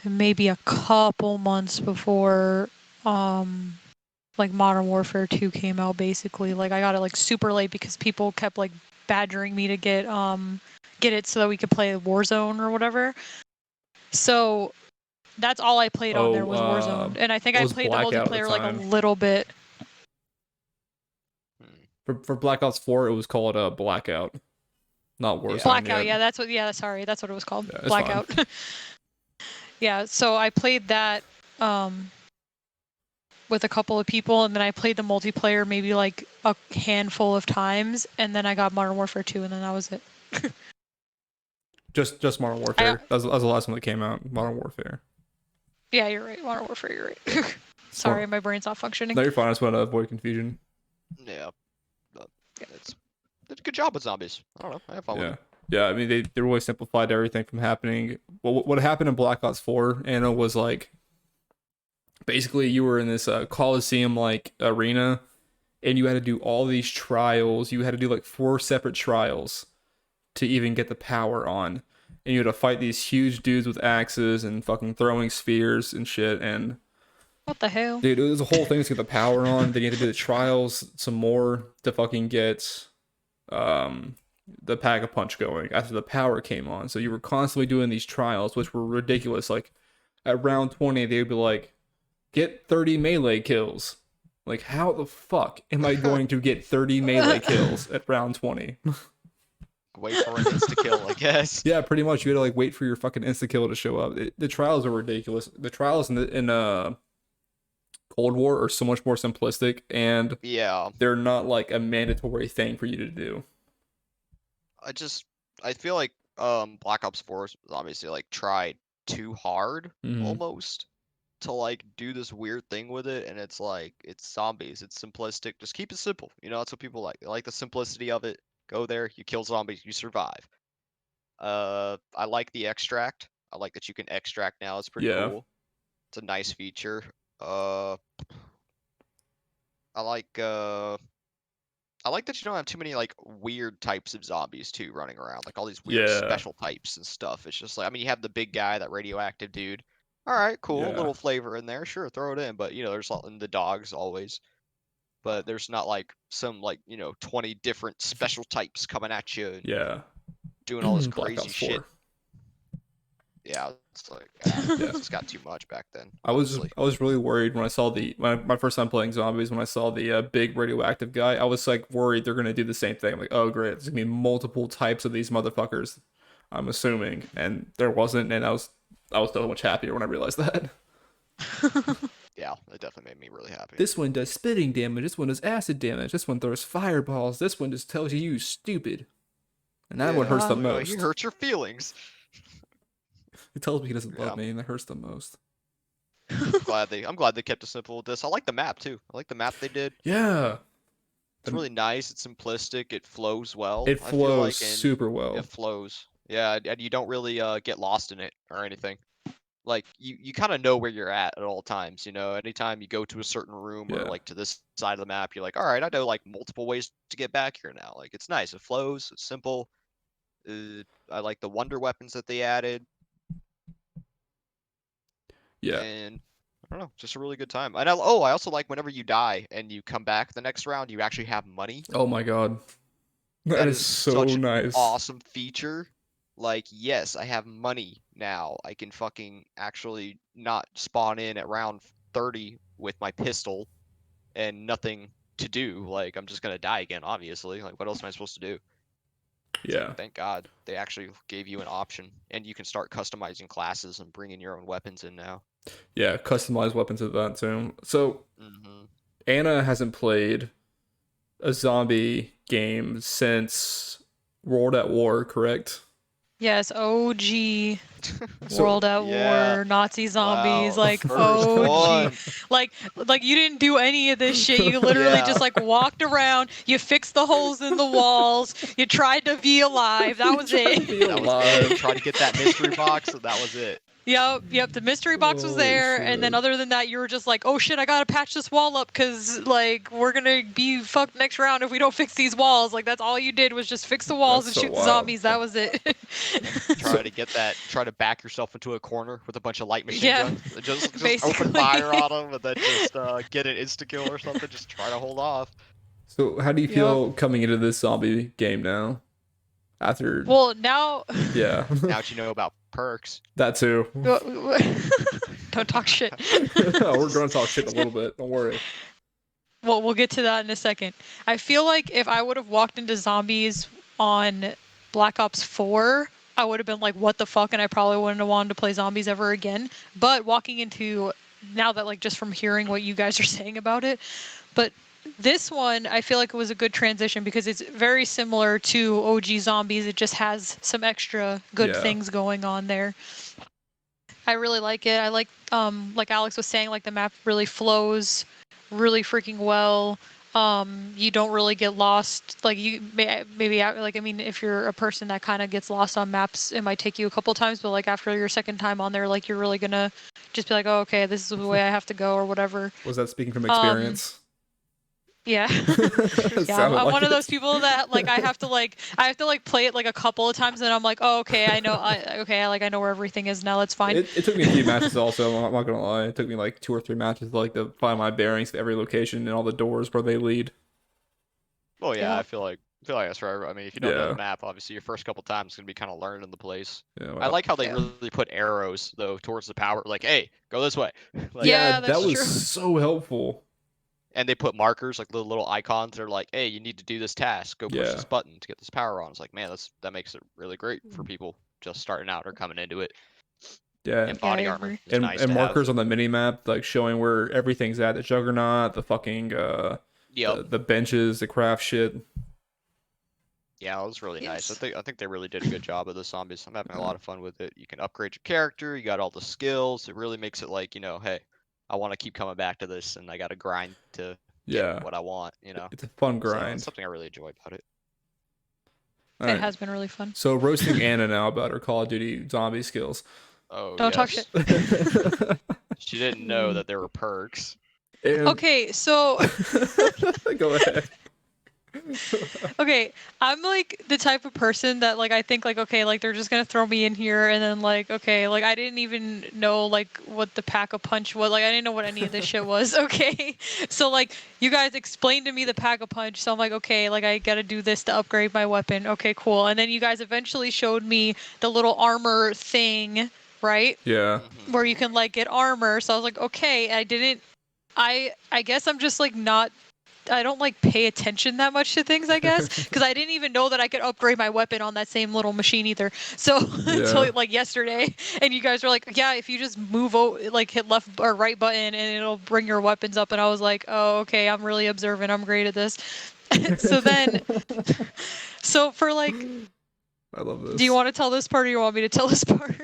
maybe a couple months before like Modern Warfare 2 came out basically. Like I got it like super late because people kept like badgering me to get it so that we could play Warzone or whatever. So that's all I played on there was Warzone. And I think it I was played the Blackout at the multiplayer like a time. little bit. For Black Ops 4, it was called Blackout, not Warzone. Blackout, yet. sorry, that's what it was called. Yeah, it's Blackout. Yeah, so I played that with a couple of people, and then I played the multiplayer maybe like a handful of times, and then I got Modern Warfare 2, and then that was it. Just Modern Warfare. That was the last one that came out. Modern Warfare. Yeah, you're right. Modern Warfare, you're right. Sorry, my brain's not functioning. No, you're fine. I just want to avoid confusion. yeah. But it's did a good job with zombies. I don't know. I have fun with Yeah. it. Yeah, I mean, they really simplified everything from happening. What happened in Black Ops 4, Anna, was like, basically you were in this Coliseum-like arena, and you had to do all these trials. You had to do like 4 separate trials to even get the power on. And you had to fight these huge dudes with axes and fucking throwing spheres and shit. And What the hell? dude, it was a whole thing to get the power on. Then you had to do the trials some more to fucking get the pack-a-punch going after the power came on. So you were constantly doing these trials, which were ridiculous. Like at round 20, they'd be like, get 30 melee kills. Like, how the fuck am I going to get 30 melee kills at round 20? Wait for an insta kill, I guess. Yeah, pretty much. You had to like wait for your fucking insta kill to show up. The trials are ridiculous. The trials in Cold War are so much more simplistic, and Yeah. they're not like a mandatory thing for you to do. I feel like Black Ops 4 is obviously like tried too hard almost to like do this weird thing with it, and it's like it's zombies, it's simplistic. Just keep it simple. That's what people like. They like the simplicity of it. Go there, you kill zombies, you survive. I like the extract. I like that you can extract now. It's pretty cool. It's a nice feature. I like I like that you don't have too many like weird types of zombies too running around, like all these weird Yeah. special types and stuff. It's just like, I mean, you have the big guy, that radioactive dude. All right, cool, Yeah. little flavor in there, sure, throw it in. But there's the dogs always. But there's not like some 20 different special types coming at you and Yeah. doing all this Black crazy Ops shit. 4. Yeah, it's like Yeah. it just got too much back then. I was Honestly. really worried when I saw my first time playing zombies, when I saw the big radioactive guy. I was like worried they're gonna do the same thing. I'm like, oh great, there's gonna be multiple types of these motherfuckers. I'm assuming, and there wasn't, and I was so much happier when I realized that. Yeah, it definitely made me really happy. This one does spitting damage. This one does acid damage. This one throws fireballs. This one just tells you stupid, and that one hurts the Yeah. most. He hurts your feelings. He tells me he doesn't Yeah. love me, and that hurts the most. I'm glad they kept it simple with this. I like the map too. I like the map they did. Yeah, It's really nice. It's simplistic. It flows well. it I feel flows like, and super well. it flows. Yeah, and you don't really get lost in it or anything. Like you kind of know where you're at all times. Anytime you go to a certain room or Yeah. like to this side of the map, you're like, all right, I know like multiple ways to get back here now. Like it's nice. It flows. It's simple. I like the wonder weapons that they added. Yeah. And I don't know, just a really good time. And I also like whenever you die and you come back the next round, you actually have money. Oh my god. That That is is so such an nice. Awesome feature. Like, yes, I have money now. I can fucking actually not spawn in at round 30 with my pistol and nothing to do. Like, I'm just gonna die again, obviously. Like, what else am I supposed to do? It's like, Yeah. thank God they actually gave you an option, and you can start customizing classes and bringing your own weapons in now. Yeah, customized weapons of that too. So Mm-hmm. Anna hasn't played a zombie game since World at War, correct? Yes, OG So- World at Yeah. War, Nazi zombies, Wow, like first OG. one. Like you didn't do any of this shit. You literally Yeah. just like walked around, you fixed the holes in the walls, you tried to be alive. That was Tried to it. be That was alive. it. Try to get that mystery box, and that was it. Yep, the mystery box was Holy there, and then shit. other than that, you were just like, oh shit, I gotta patch this wall up, cause like we're gonna be fucked next round if we don't fix these walls. Like that's all you did was just fix the walls That's and so shoot the wild. zombies. That was it. Try to back yourself into a corner with a bunch of light machine Yeah, guns. Just basically. open fire on them, and then just get an insta kill or something. Just try to hold off. So how do you Yep. feel coming into this zombie game now? After Well, now yeah. Now that you know about perks. That too. don't talk shit. We're gonna talk shit in a little bit, don't worry. Well, we'll get to that in a second. I feel like if I would have walked into zombies on Black Ops 4, I would have been like, what the fuck? And I probably wouldn't have wanted to play zombies ever again. But walking into, now that like just from hearing what you guys are saying about it, but this one, I feel like it was a good transition because it's very similar to OG Zombies. It just has some extra good Yeah. things going on there. I really like it. I like Alex was saying, like the map really flows really freaking well. You don't really get lost. Like if you're a person that kind of gets lost on maps, it might take you a couple times, but like after your second time on there, like you're really gonna just be like, oh, okay, this is the way I have to go or whatever. Was that speaking from experience? Yeah. Sounded Yeah, I'm like one of it. those people that like I have to play it like a couple of times, and I'm like, oh, okay, I know, I know where everything is now. That's fine. It took me a few matches also, I'm not gonna lie. It took me like 2 or 3 matches to like to find my bearings to every location and all the doors where they lead. Well, yeah, Yeah. I feel like that's for I mean, if you don't know Yeah. the map, obviously your first couple times is gonna be kind of learning the place. Yeah, I like how they Yeah. really put arrows though towards the power. Like, hey, go this way. Like, Yeah, that that's was true. so helpful. And they put markers, like little icons. They're like, hey, you need to do this task. Go push Yeah. this button to get this power on. It's like, man, that makes it really great for people just starting out or coming into it. Yeah. And body I armor agree. is And, nice and to have. markers on the mini map, like showing where everything's at, the juggernaut, the fucking Yep. the benches, the craft shit. Yeah, it was really nice. Yes. I think they really did a good job of the zombies. I'm having a lot of fun with it. You can upgrade your character. You got all the skills. It really makes it like, hey, I want to keep coming back to this, and I got to grind to get Yeah. what I want. It's a fun So grind. it's something I really enjoy about it. All It right. has been really fun. So roasting Anna now about her Call of Duty zombie skills. Oh, Don't talk yes. shit. She didn't know that there were perks. And- Okay, so Go ahead. okay, I'm like the type of person that like I think like okay, like they're just gonna throw me in here and then like okay, like I didn't even know like what the pack a punch was. Like I didn't know what any of this shit was. Okay, so like you guys explained to me the pack a punch, so I'm like okay, like I gotta do this to upgrade my weapon. Okay, cool. And then you guys eventually showed me the little armor thing, right? Yeah. Where you can like get armor. So I was like okay, I didn't. I guess I'm just like not I don't like pay attention that much to things, I guess, because I didn't even know that I could upgrade my weapon on that same little machine either. So until Yeah. like yesterday, and you guys were like, "Yeah, if you just move like hit left or right button, and it'll bring your weapons up." And I was like, "Oh, okay, I'm really observant. I'm great at this." So then, so for like, I love do you this. want to tell this part or you want me to tell this part?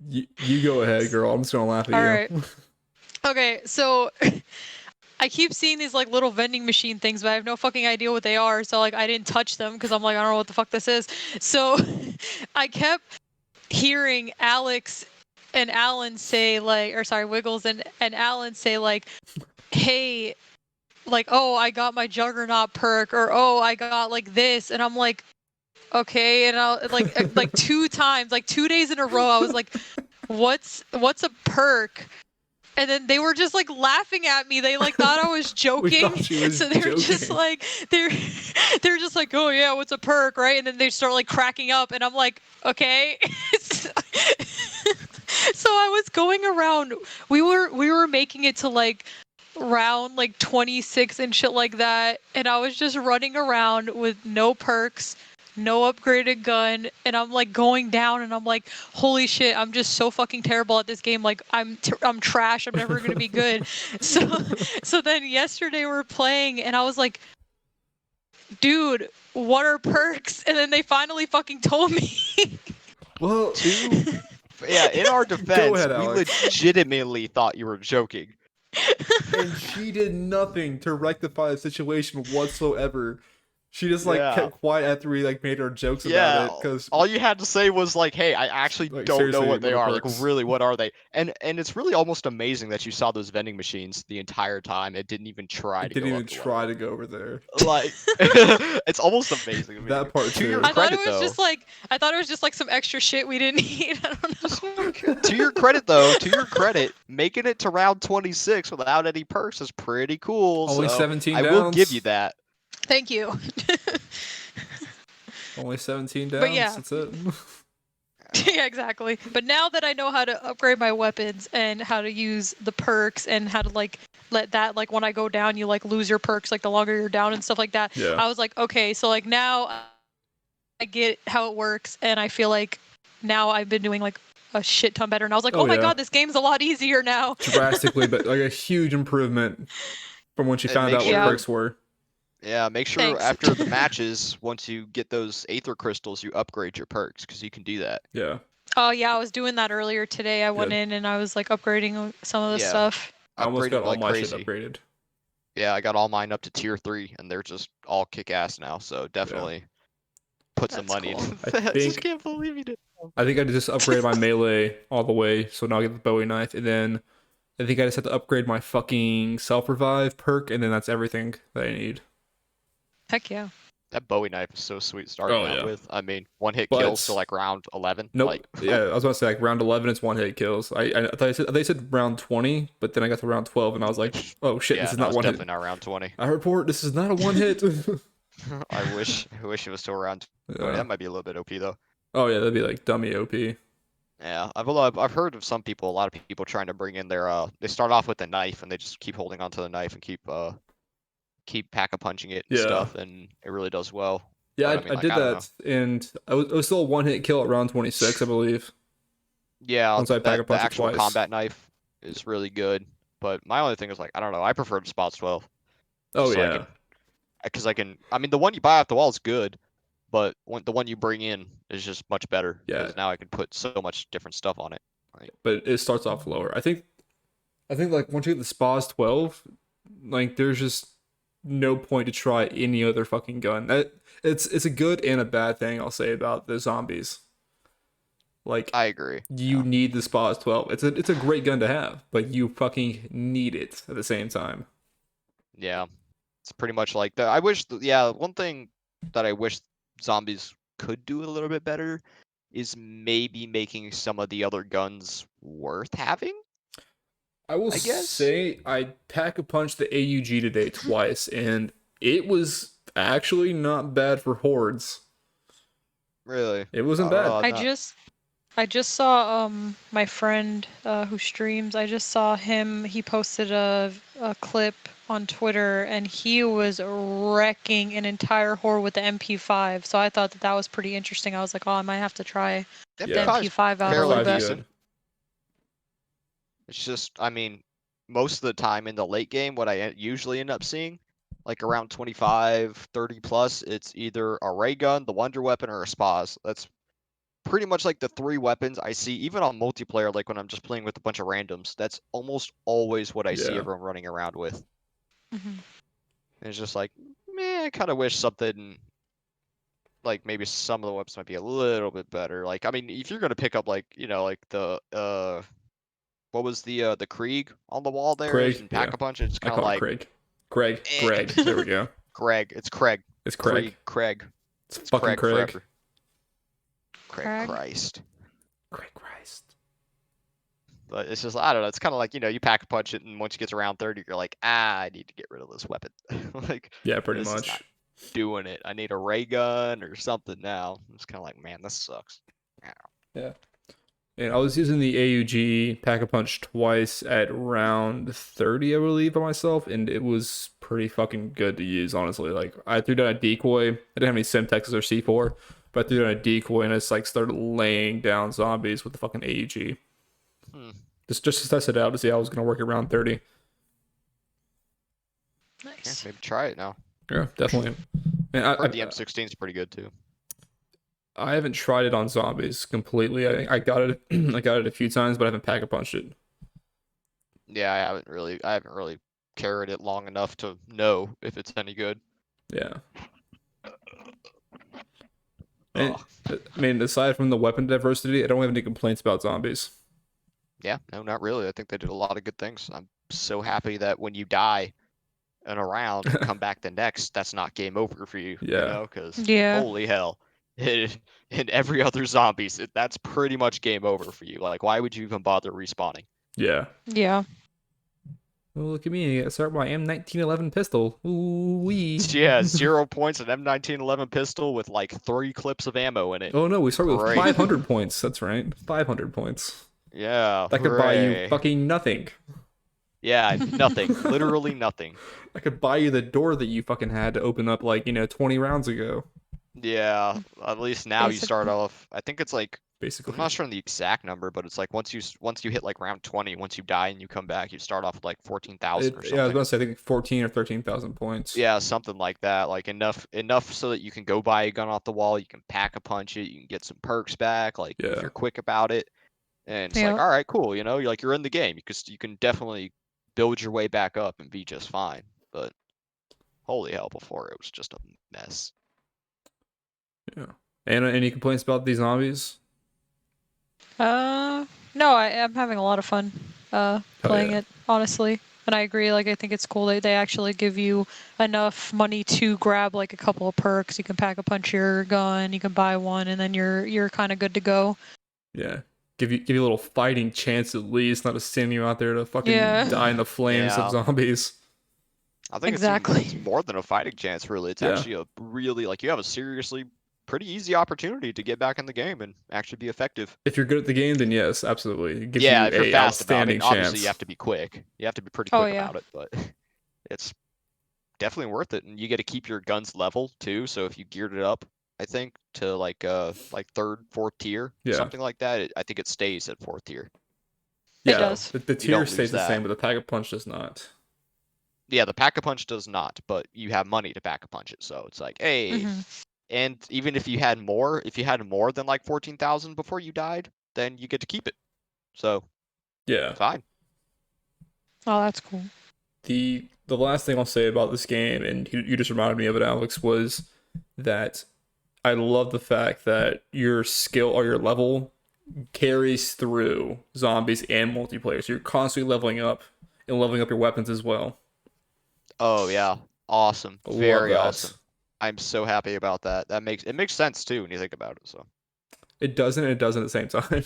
You go ahead, girl. I'm just gonna laugh at All you. right. Okay, so I keep seeing these like little vending machine things, but I have no fucking idea what they are. So like I didn't touch them because I'm like I don't know what the fuck this is. So I kept hearing Alex and Alan say like, or sorry, Wiggles and Alan say like, hey, like oh I got my Juggernaut perk or oh I got like this, and I'm like okay, and I like 2 times, like 2 days in a row, I was like, what's a perk? And then they were just like laughing at me. They like thought I was We joking. thought she was So they were just joking. like they're just like, "Oh yeah, what's a perk?" right? And then they start like cracking up and I'm like, "Okay." So I was going around. We were making it to like round like 26 and shit like that, and I was just running around with no perks, no upgraded gun, and I'm like going down and I'm like holy shit, I'm just so fucking terrible at this game, like I'm trash, I'm never going to be good. So so then yesterday we're playing and I was like, dude, what are perks? And then they finally fucking told me. Well, Yeah, in our defense, ahead, we Alex. legitimately thought you were joking. and she did nothing to rectify the situation whatsoever. She just like Yeah. kept quiet after we like made our jokes about Yeah, it because all you had to say was like, "Hey, I actually like don't know seriously, what they what are are. Like, perks? really, what are they?" And it's really almost amazing that you saw those vending machines the entire time and didn't even try I to didn't go even up the try level. to go over there. Like, it's almost amazing to me. That part To your too. I thought it credit, was though, just like I thought it was just like some extra shit we didn't need. I don't just know. to your credit, though, to your credit, making it to round 26 without any perks is pretty cool. Only So 17 I will give you downs. that. Thank you. Only 17 But downs. yeah. That's it. Yeah, exactly. But now that I know how to upgrade my weapons and how to use the perks and how to like let that like when I go down you like lose your perks like the longer you're down and stuff like that. Yeah. I was like, okay, so like now I get how it works and I feel like now I've been doing like a shit ton better and I was like, Oh "Oh my yeah. god, this game's a lot easier now." Drastically, but like a huge improvement from when she And found make out what Yeah. sure perks were. Yeah, make sure Thanks. after the matches, once you get those Aether crystals, you upgrade your perks because you can do that. Yeah. Oh yeah, I was doing that earlier today. I went Good. in and I was like upgrading some of the Yeah, stuff. I almost got upgraded all like my shit crazy. upgraded. Yeah, I got all mine up to tier 3, and they're just all kick ass now. So definitely put some That's money cool. into I that. I just think can't believe you did. I think I just upgraded my melee all the way, so now I get the Bowie knife, and then I think I just have to upgrade my fucking self revive perk, and then that's everything that I need. Heck yeah. That Bowie knife is so sweet starting Oh out yeah. with. I mean, one hit kills to But like round 11. nope. Like, Yeah, I was about to say like round 11 it's one hit kills. I thought they said round 20, but then I got to round 12 and I was like, oh shit, this yeah, is no, not it's one hit. definitely not round 20. I report this is not a one hit. I wish it was still around 20. Yeah. That might be a little bit OP though. Oh yeah, that'd be like dummy OP. Yeah, I've heard of some people, a lot of people trying to bring in their they start off with a knife and they just keep holding onto the knife and keep pack a punching it and Yeah. stuff, and it really does well. Yeah, But I mean, I like, did I don't know. that, and it was still a one hit kill at round 26, I believe. Yeah, Once I pack a the punch it actual twice. combat knife is really good. But my only thing is like, I don't know. I prefer the spots 12 Oh just so yeah, I mean, the one you buy off the wall is good, but the one you bring in is just much better yeah, because now I can put so much different stuff on it. Like, but it starts off lower. I think like once you get the spas 12, like there's just no point to try any other fucking gun. It's a good and a bad thing I'll say about the zombies. Like I agree. you Yeah. need the spas 12. It's a great gun to have, but you fucking need it at the same time. Yeah. It's pretty much like the. I wish. Yeah, one thing that I wish zombies could do a little bit better is maybe making some of the other guns worth having, I will I guess. say I pack-a-punched the AUG today twice, and it was actually not bad for hordes. Really. It wasn't I don't know. bad. I'm I not. just I just saw my friend who streams. I just saw him. He posted a clip on Twitter, and he was wrecking an entire horde with the MP5. So I thought that that was pretty interesting. I was like, oh, I might have to try the Yeah. MP5 is MP5 out a little fairly MP5 is bit. good. decent. It's just, I mean, most of the time in the late game, what I usually end up seeing, like around 25, 30 plus, it's either a ray gun, the wonder weapon, or a spas. That's pretty much like the three weapons I see, even on multiplayer, like when I'm just playing with a bunch of randoms. That's almost always what I see Yeah. everyone running around with. Hmm. And it's just like, meh, I kind of wish something like maybe some of the weapons might be a little bit better. Like, I mean, if you're gonna pick up like, like the what was the Krieg on the wall there Craig, and pack yeah. a punch, it's I kind of call it like Craig. Greg. eh. Greg. There we go. Craig. It's Craig. It's Craig. Craig. It's It's fucking Craig Craig. forever. Craig Craig? Christ. Craig Christ. But it's just, I don't know. It's kind of like, you pack a punch it, and once you get to round 30, you're like, I need to get rid of this weapon. Like, Yeah, pretty this is not much. doing it. I need a ray gun or something now. It's kind of like, man, this sucks. Yeah. And I was using the AUG Pack-a-Punch twice at round 30, I believe, by myself, and it was pretty fucking good to use, honestly. Like, I threw down a decoy. I didn't have any Simtexes or C4, but I threw down a decoy and I just, like, started laying down zombies with the fucking AUG. Hmm. Just to test it out to see how I was going to work at round 30. Yeah, Nice. maybe try it now. Yeah, definitely. And Heard the M16 is pretty good too. I haven't tried it on zombies completely. I got it I got it a few times, but I haven't pack-a-punched it. Yeah, I haven't really carried it long enough to know if it's any good. Yeah. And, Ugh. I mean, aside from the weapon diversity, I don't have any complaints about zombies. Yeah, no, not really. I think they did a lot of good things. I'm so happy that when you die in a round and come back the next, that's not game over for you. Yeah. Because Yeah. holy hell, in every other zombies, that's pretty much game over for you. Like, why would you even bother respawning? Yeah. Yeah. Oh, look at me. I start my M1911 pistol. Ooh wee. Yeah, 0 points, an M1911 pistol with like 3 clips of ammo in it. Oh no, we start with Great. 500 points. That's right. 500 points. Yeah, That could buy you hooray. fucking nothing. Yeah, nothing. Literally nothing. I could buy you the door that you fucking had to open up like, 20 rounds ago. Yeah, at least now you start Basically. off. I think it's like, Basically. I'm not sure on the exact number, but it's like once you hit like round 20, once you die and you come back, you start off with like 14,000 or Yeah, I was something. about to say I think 14 or 13,000 points. Yeah, something like that. Like enough so that you can go buy a gun off the wall, you can pack a punch it, you can get some perks back, like if Yeah. you're quick about it. And it's Yeah. like, all right, cool, you're in the game because you can definitely build your way back up and be just fine. But holy hell, before it was just a mess. Yeah. And any complaints about these zombies? No, I'm having a lot of fun playing yeah. it, honestly. And I agree, like I think it's cool they actually give you enough money to grab like a couple of perks. You can pack a punch your gun, you can buy one, and then you're kind of good to go. Yeah. Give you a little fighting chance at least, not just sending you out there to fucking Yeah. die in the flames of Yeah. zombies. I think Exactly. it's more than a fighting chance, really. It's Yeah. actually a really, like, you have a seriously pretty easy opportunity to get back in the game and actually be effective. If you're good at the game, then yes, absolutely. It gives Yeah, you if you're a fast about it, outstanding obviously chance. you have to be quick. You have to be pretty Oh, quick yeah. about it, but it's definitely worth it. And you get to keep your guns level too. So if you geared it up, I think to like third, fourth tier, Yeah. something like that, I think it stays at fourth tier. It Yeah, does. the You tier don't stays lose the that. same, but the pack-a-punch does not. Yeah, the pack-a-punch does not, but you have money to pack-a-punch it. So it's like, hey, Mhm. and even if you had more than like 14,000 before you died, then you get to keep it. So Yeah. fine. Oh, that's cool. The last thing I'll say about this game, and you just reminded me of it, Alex, was that I love the fact that your skill or your level carries through zombies and multiplayer. So you're constantly leveling up and leveling up your weapons as well. Oh yeah, awesome, I love very that. awesome. I'm so happy about that. It makes sense too when you think about it. So It doesn't, and it doesn't at the same time.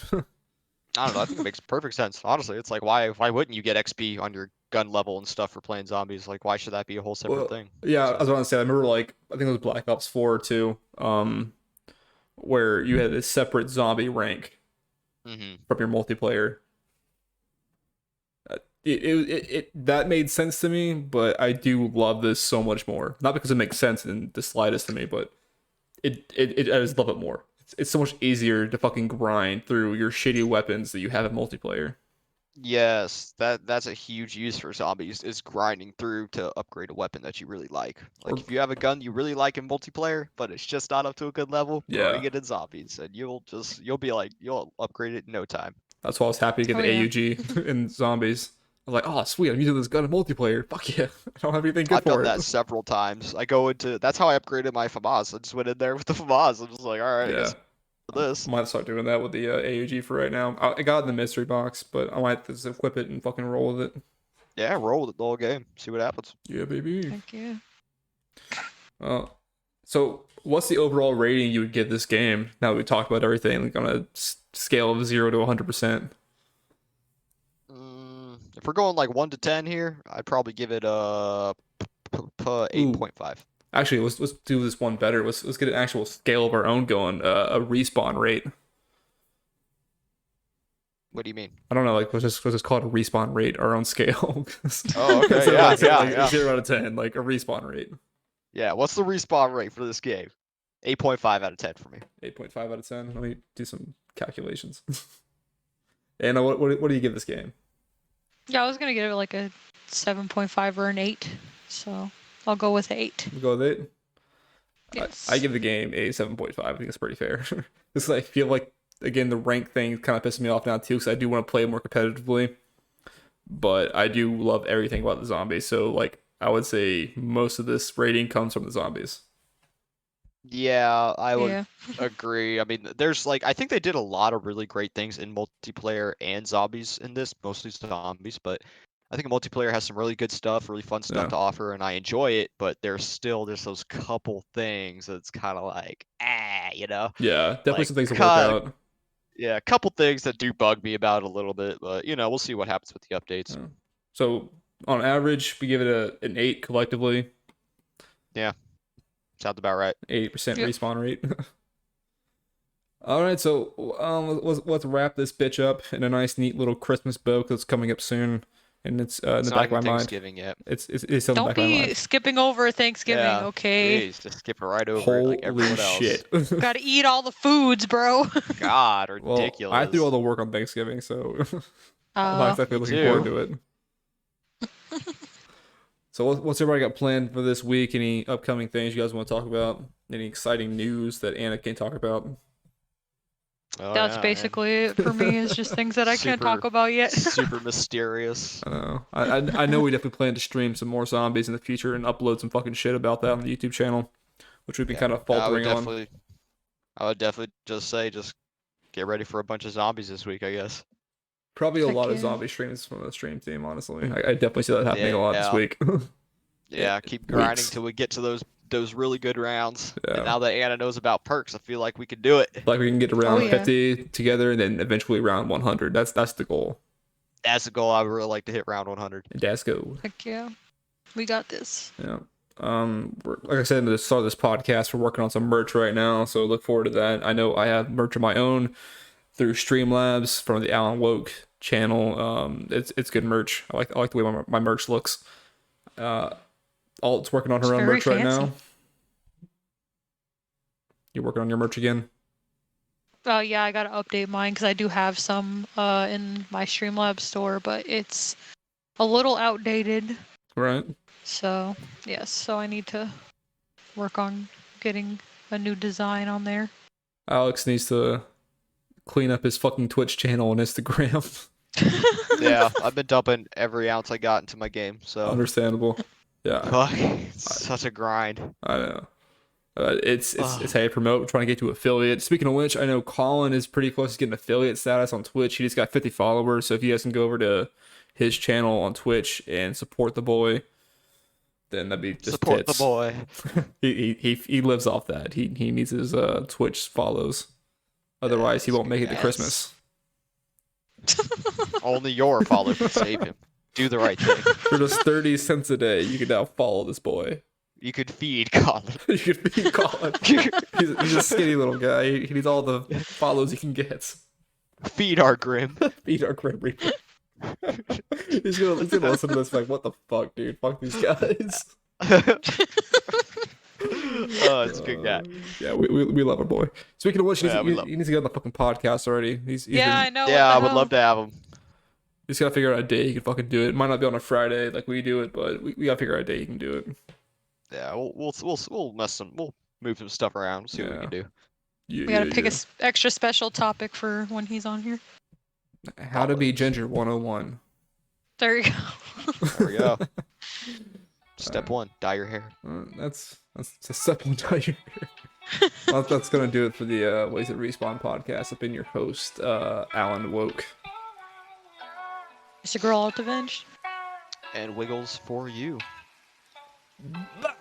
I don't know. I think it makes perfect sense. Honestly, it's like why wouldn't you get XP on your gun level and stuff for playing zombies? Like why should that be a whole separate Well, thing? yeah, I So was going to say, I remember like I think it was Black Ops 4 or 2, where you had a separate zombie rank hmm from your multiplayer. That made sense to me, but I do love this so much more. Not because it makes sense in the slightest to me, but I just love it more. It's so much easier to fucking grind through your shitty weapons that you have in multiplayer. yes, that's a huge use for zombies is grinding through to upgrade a weapon that you really like. Like Or if you have a gun you really like in multiplayer, but it's just not up to a good level, yeah, bring it in zombies and you'll be like you'll upgrade it in no time. that's why I was happy to get Oh the yeah. AUG in zombies. I was like, oh sweet, I'm using this gun in multiplayer. Fuck yeah, I don't have anything good I've done for it. that several times. That's how I upgraded my FAMAS. I just went in there with the FAMAS. I'm just like, all right, I Yeah, guess for this. might start doing that with the AUG for right now. I got it in the mystery box, but I might just equip it and fucking roll with it. Yeah, roll with it the whole game. See what happens. Yeah, baby. Heck yeah. Uh, so what's the overall rating you would give this game? Now that we talked about everything, like on a scale of 0 to 100%. If we're going like 1 to 10 here, I'd probably give it a Ooh, 8.5. actually, let's do this one better. Let's get an actual scale of our own going. A respawn rate. What do you mean? I don't know, like let's just call it a respawn rate, our own scale. Oh, okay. Instead of Yeah, like saying yeah, like yeah. 0 out of 10, like a respawn rate. Yeah, what's the respawn rate for this game? 8.5 out of 10 for me. 8.5 out of 10. Let me do some calculations. And what do you give this game? Yeah, I was gonna give it like a 7.5 or an 8, so I'll go with 8. We go with it. Yes. I give the game a 7.5. I think it's pretty fair. Because I feel like, again, the rank thing kind of pisses me off now too, because I do want to play more competitively. But I do love everything about the zombies. So, like, I would say most of this rating comes from the zombies. Yeah, I would Yeah. agree. I mean, there's like, I think they did a lot of really great things in multiplayer and zombies in this, mostly zombies, but I think multiplayer has some really good stuff, really fun stuff Yeah. to offer, and I enjoy it, but there's still just those couple things that's kind of like, Yeah, definitely like, some things to work out. yeah, a couple things that do bug me about it a little bit, but we'll see what happens with the updates. Yeah. So, on average, we give it an 8 collectively, Yeah, sounds about right. 80% Yep. respawn rate. All right, so let's wrap this bitch up in a nice, neat little Christmas bow because it's coming up soon, and it's in It's the not back of my even mind. Thanksgiving yet. It's still in the Don't back of my be mind. skipping over Thanksgiving, Yeah, okay? please, just skip right over it like Holy everyone else. shit! Gotta eat all the foods, bro. God, Well, I do all ridiculous. the work on Thanksgiving, so I'm not Uh, exactly Me looking forward too. to it. So what's everybody got planned for this week? Any upcoming things you guys want to talk about? Any exciting news that Anna can talk about? Oh that's yeah, man. basically it for me. Is just things that I can't Super, talk about yet. super mysterious. I don't know. I know we definitely plan to stream some more zombies in the future and upload some fucking shit about that on the YouTube channel, which we've been Yeah, kind of I would faltering on. definitely, I would definitely just say, just get ready for a bunch of zombies this week, I guess. Probably a Heck lot of yeah. zombie streams from the stream team, honestly. I definitely see that happening a lot this Yeah, week. yeah. Keep grinding Weeks. till we get to those really good rounds. And Yeah. now that Anna knows about perks, I feel like we can do it. Like we can get to Oh round yeah. 50 together and then eventually round 100. That's the goal. That's the goal. I would really like to hit round 100. Let's go. Heck yeah. We got this. Yeah. Like I said at the start of this podcast, we're working on some merch right now, so look forward to that. I know I have merch of my own through Streamlabs from the Alan Woke channel. It's good merch. I like the way my merch looks. Alt's working on her It's own very merch right fancy. now. You're working on your merch again? Oh yeah, I gotta update mine because I do have some in my Streamlabs store, but it's a little outdated. Right. So yes, so I need to work on getting a new design on there. Alex needs to clean up his fucking Twitch channel and Instagram. Yeah, I've been dumping every ounce I got into my game, so Understandable. Yeah, fuck, it's such a grind. I know. It's Ugh. how you promote, trying to get to affiliate. Speaking of which, I know Colin is pretty close to getting affiliate status on Twitch. He just got 50 followers, so if you guys can go over to his channel on Twitch and support the boy, then that'd be just Support tits. the boy. He lives off that. He needs his Twitch follows. Otherwise, he Yes, won't make it to yes. Christmas. Only your follow can save him. Do the right thing. For just 30 cents a day, you can now follow this boy. You could feed Colin. You could be Colin. He's a skinny little guy. He needs all the follows he can get. Feed our Grim. Feed our Grim Reaper. He's gonna listen to this like, what the fuck, dude? Fuck these guys. Oh, it's a good guy. Yeah, we love our boy. Speaking of which, Yeah, we love he needs to get on the fucking podcast already. He's Yeah, I know. Yeah, I would love to have him. He's gotta figure out a day he can fucking do it. It might not be on a Friday like we do it, but we gotta figure out a day he can do it. Yeah, we'll move some stuff around, see what we Yeah. can do. Yeah, We gotta pick yeah. a extra special topic for when he's on here. How to be ginger 101. There you go. There we go. Step 1, dye your hair. That's a step one tell you. That's gonna do it for the Ways at Respawn podcast. I've been your host, Alan Woke. It's a girl out avenged. And Wiggles for you. Bye.